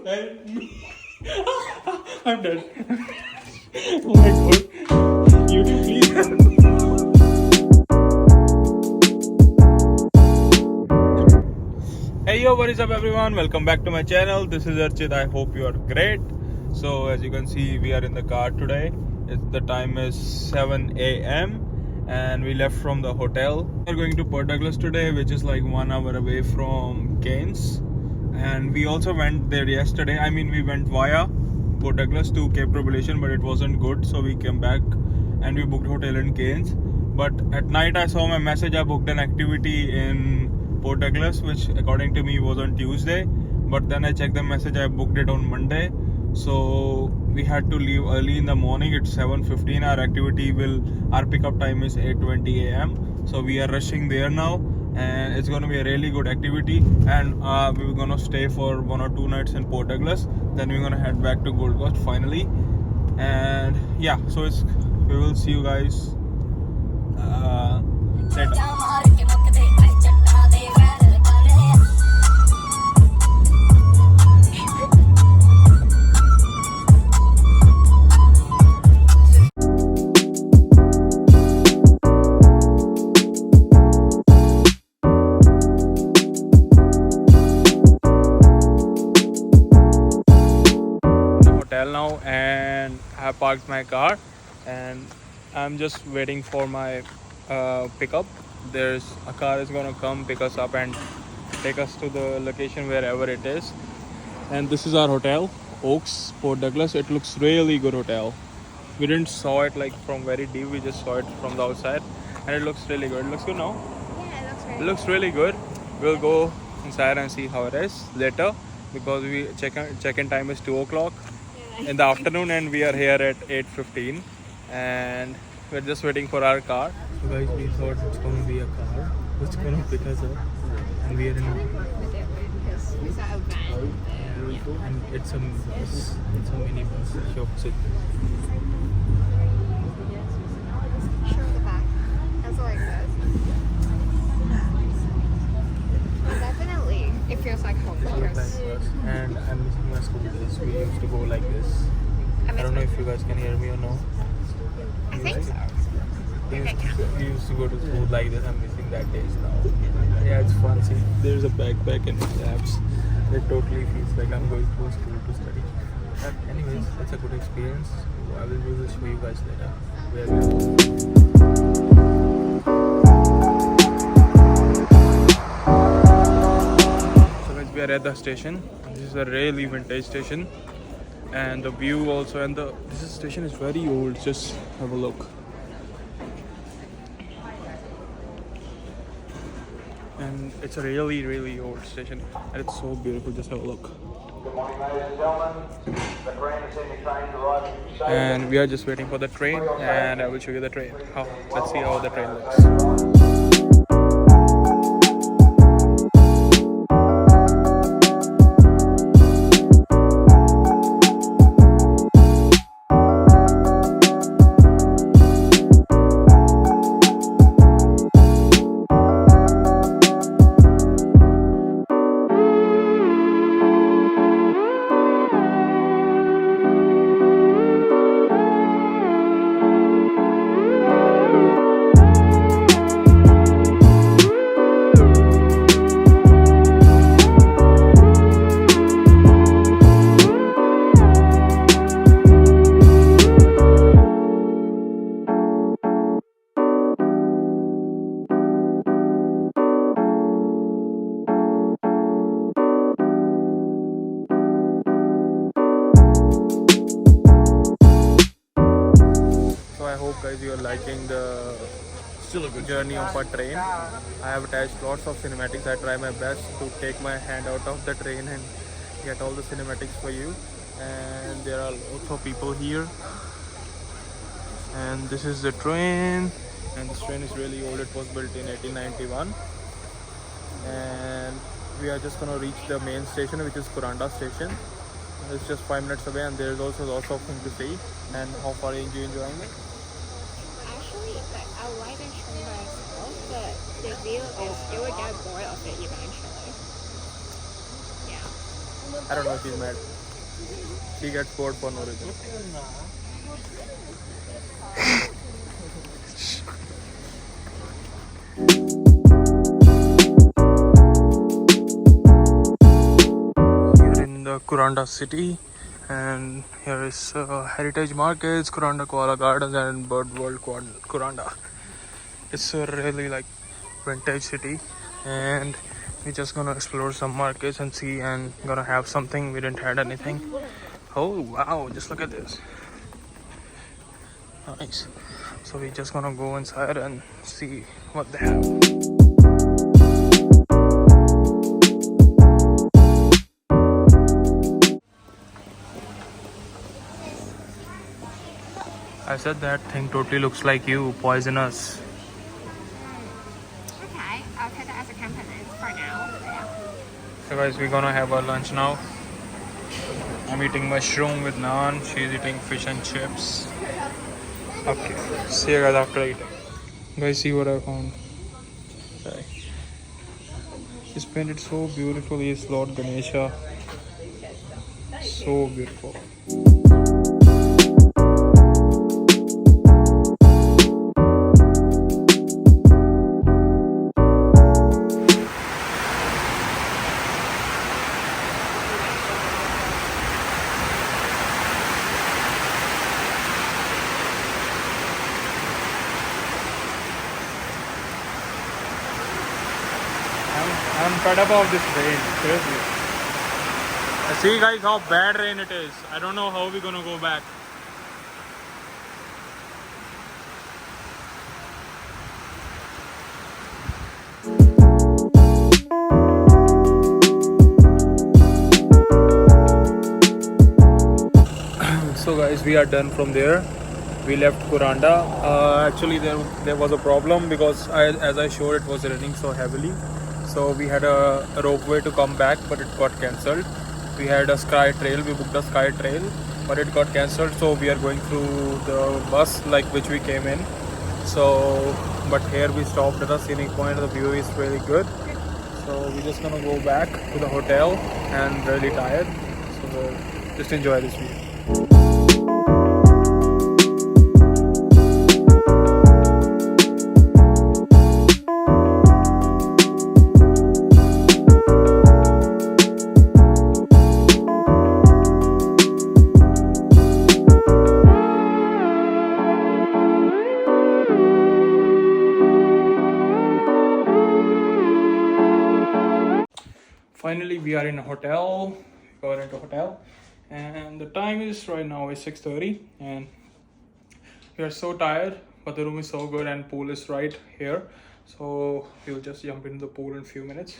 Help me. I'm dead. Oh my god. YouTube, please help. Hey yo, what is up everyone? Welcome back to my channel. This is Archit. I hope you are great. So as you can see, we are in the car today. The time is 7 a.m. and we left from the hotel. We are going to Port Douglas today, which is like 1 hour away from Cairns. And we also went there yesterday. I mean, we went via Port Douglas to Cape Tribulation, but it wasn't good, so we came back and we booked hotel in Cairns. But at night I saw my message. I booked an activity in Port Douglas, which according to me was on Tuesday, but then I checked the message, I booked it on Monday. So we had to leave early in the morning. It's 7:15. Our pickup time is 8:20 a.m. So we are rushing there now, and it's going to be a really good activity. And we're going to stay for 1 or 2 nights in Port Douglas. Then we're going to head back to Gold Coast finally. And yeah, so we will see you guys later. Now, and I have parked my car and I'm just waiting for my pickup. There's a car is gonna come pick us up and take us to the location wherever it is. And this is our hotel, Oaks, Port Douglas. It looks really good hotel. We didn't saw it like from very deep, we just saw it from the outside, and it looks really good. It looks good now? Yeah, it looks really good. We'll go inside and see how it is later, because we check-in time is 2 o'clock in the afternoon, and we are here at 8:15, and we're just waiting for our car. So guys, we thought it's going to be a car which going to pick us up, and we are in and it's a mini bus. Show the back. That's like this. Well, definitely, it feels like home. And I'm missing my school days. We used to go like this. I don't know if you guys can hear me or no. I think so. We used to go to school like this. I'm missing that days now. Yeah, it's fun. See, there's a backpack and straps. It totally feels like I'm going to school to study. But anyways, it's a good experience. We will show you guys later where we are. We are at the station. This is a really vintage station, and the view also, and this station is very old. Just have a look, and it's a really old station, and it's so beautiful. Just have a look. Good morning, ladies and gentlemen. The train is in the train to arrive. And we are just waiting for the train, and I will show you the train. Let's see how the train looks. I hope guys you are liking the journey of our train. I have attached lots of cinematics. I try my best to take my hand out of the train and get all the cinematics for you. And there are lots of people here. And this is the train. And this train is really old. It was built in 1891. And we are just gonna reach the main station, which is Kuranda station. It's just 5 minutes away, and there's also lots of things to see. And how far are you enjoying it? Actually, I like the train by itself, but the view is you would get bored of it eventually. Yeah. I don't know, she's mad. She gets bored for no reason. Here in the Kuranda city, and here is Heritage Markets, Kuranda Koala Gardens, and Bird World Kuranda. It's a really like vintage city, and we're just gonna explore some markets and see, and gonna have something. We didn't had anything. Oh wow, just look at this. Nice. So we're just gonna go inside and see what they have. I said that thing totally looks like you, poisonous. Okay, I'll take that as a compliment for now. Yeah. So guys, we're gonna have our lunch now. I'm eating mushroom with naan. She's eating fish and chips. Okay, see you guys after eating. Guys, see what I found. Sorry. It's painted so beautifully. It's Lord Ganesha. So beautiful. I'm fed up of this rain, seriously. See guys how bad rain it is. I don't know how we're gonna go back. So guys, we are done from there. We left Kuranda. Actually there was a problem because as I showed, it was raining so heavily. So we had a ropeway to come back, but it got cancelled. We had a sky trail. We booked a sky trail, but it got cancelled. So we are going through the bus like which we came in. So, but here we stopped at a scenic point. The view is really good. So we're just gonna go back to the hotel and really tired. So just enjoy this view. Finally, we are in a hotel. We got into a hotel, and the time is right now is 6:30, and we are so tired. But the room is so good, and pool is right here. So we'll just jump into the pool in a few minutes.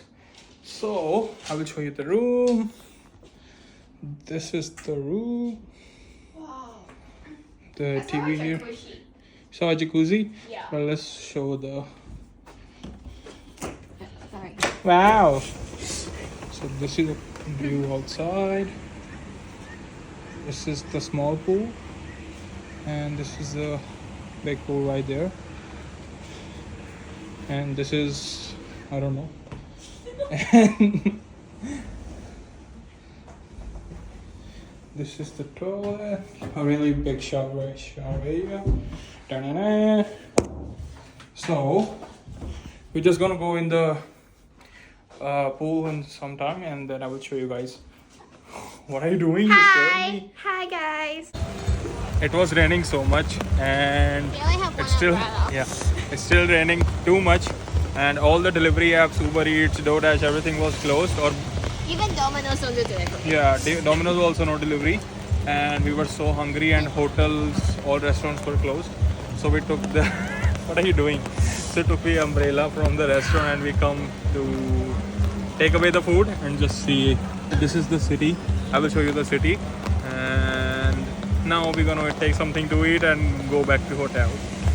So I will show you the room. This is the room. Wow. The That's TV here. Jacuzzi. So a jacuzzi. Yeah. Well, let's show the. Sorry. Wow. So this is the view outside. This is the small pool, and this is the big pool right there. And this is, I don't know. And this is the toilet. A really big shower area. Da-na-na. So we're just gonna go in the pool in some time, and then I will show you guys. What are you doing? You scared me. Hi guys. It was raining so much, and We only have one it's still umbrella. it's still raining too much, and all the delivery apps, Uber Eats, DoorDash, everything was closed. Or Even Domino's don't do delivery. yeah, Domino's also no delivery, and we were so hungry, and hotels, all restaurants were closed. So we took the what are you doing? So took the umbrella from the restaurant, and we come to take away the food and just see. This is the city. I will show you the city, and now we're gonna take something to eat and go back to hotel.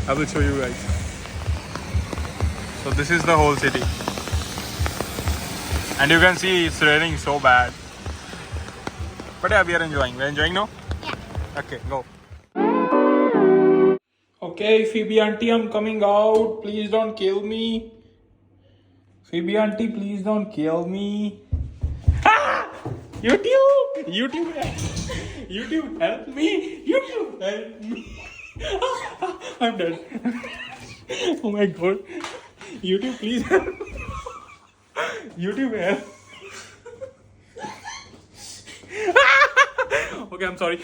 I will show you guys. So this is the whole city, and you can see it's raining so bad. But yeah, we are enjoying. We're enjoying now. Yeah. Okay, go. Okay, Phoebe auntie, I'm coming out. Please don't kill me. Phoebe auntie, please don't kill me. Ah! YouTube, YouTube, help me! YouTube, help me! I'm dead. Oh my god. YouTube, please help. YouTube, help. Okay, I'm sorry.